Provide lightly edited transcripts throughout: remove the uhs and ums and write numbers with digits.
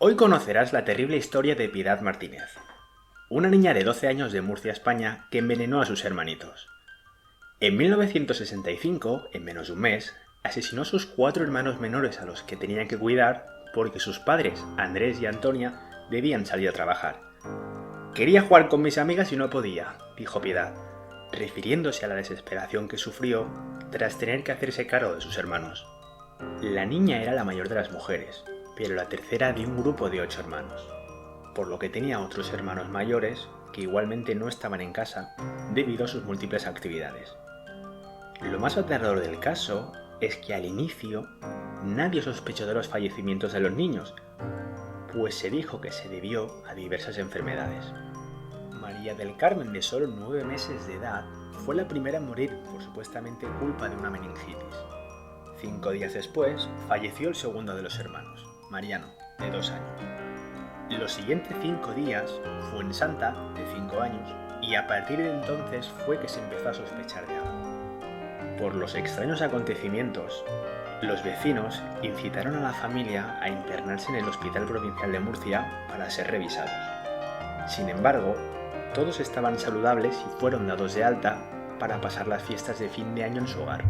Hoy conocerás la terrible historia de Piedad Martínez, una niña de 12 años de Murcia, España, que envenenó a sus hermanitos. En 1965, en menos de un mes, asesinó a sus 4 hermanos menores a los que tenía que cuidar porque sus padres, Andrés y Antonia, debían salir a trabajar. Quería jugar con mis amigas y no podía, dijo Piedad, refiriéndose a la desesperación que sufrió tras tener que hacerse cargo de sus hermanos. La niña era la mayor de las mujeres, pero la tercera de un grupo de 8 hermanos, por lo que tenía otros hermanos mayores que igualmente no estaban en casa debido a sus múltiples actividades. Lo más aterrador del caso es que al inicio nadie sospechó de los fallecimientos de los niños, pues se dijo que se debió a diversas enfermedades. María del Carmen, de solo 9 meses de edad, fue la primera en morir por supuestamente culpa de una meningitis. 5 días después, falleció el segundo de los hermanos, Mariano, de 2 años. Los siguientes 5 días fue en Santa, de 5 años, y a partir de entonces fue que se empezó a sospechar de algo. Por los extraños acontecimientos, los vecinos incitaron a la familia a internarse en el Hospital Provincial de Murcia para ser revisados. Sin embargo, todos estaban saludables y fueron dados de alta para pasar las fiestas de fin de año en su hogar.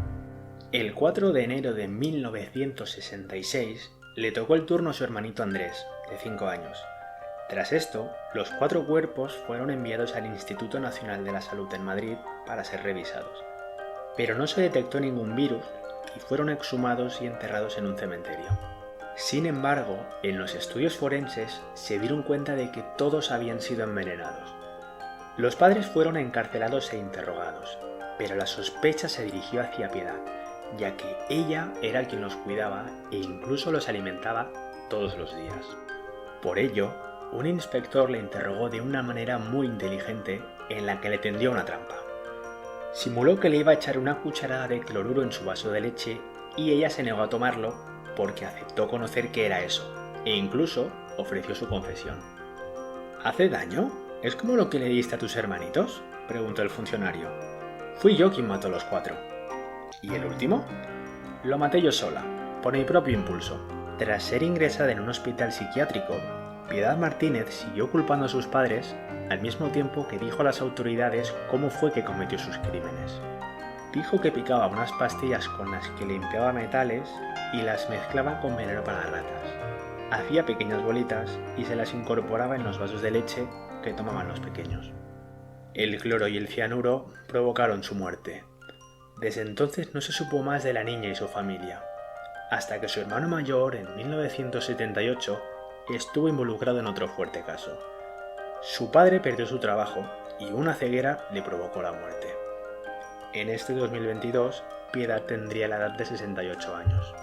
El 4 de enero de 1966 le tocó el turno a su hermanito Andrés, de 5 años. Tras esto, los 4 cuerpos fueron enviados al Instituto Nacional de la Salud en Madrid para ser revisados, pero no se detectó ningún virus y fueron exhumados y enterrados en un cementerio. Sin embargo, en los estudios forenses se dieron cuenta de que todos habían sido envenenados. Los padres fueron encarcelados e interrogados, pero la sospecha se dirigió hacia Piedad, ya que ella era quien los cuidaba e incluso los alimentaba todos los días. Por ello, un inspector le interrogó de una manera muy inteligente en la que le tendió una trampa. Simuló que le iba a echar una cucharada de cloruro en su vaso de leche y ella se negó a tomarlo porque aceptó conocer qué era eso e incluso ofreció su confesión. ¿Hace daño? ¿Es como lo que le diste a tus hermanitos?, preguntó el funcionario. Fui yo quien mató a los 4. ¿Y el último? Lo maté yo sola, por mi propio impulso. Tras ser ingresada en un hospital psiquiátrico, Piedad Martínez siguió culpando a sus padres al mismo tiempo que dijo a las autoridades cómo fue que cometió sus crímenes. Dijo que picaba unas pastillas con las que limpiaba metales y las mezclaba con veneno para ratas. Hacía pequeñas bolitas y se las incorporaba en los vasos de leche que tomaban los pequeños. El cloro y el cianuro provocaron su muerte. Desde entonces no se supo más de la niña y su familia, hasta que su hermano mayor, en 1978, estuvo involucrado en otro fuerte caso. Su padre perdió su trabajo y una ceguera le provocó la muerte. En este 2022, Piedad tendría la edad de 68 años.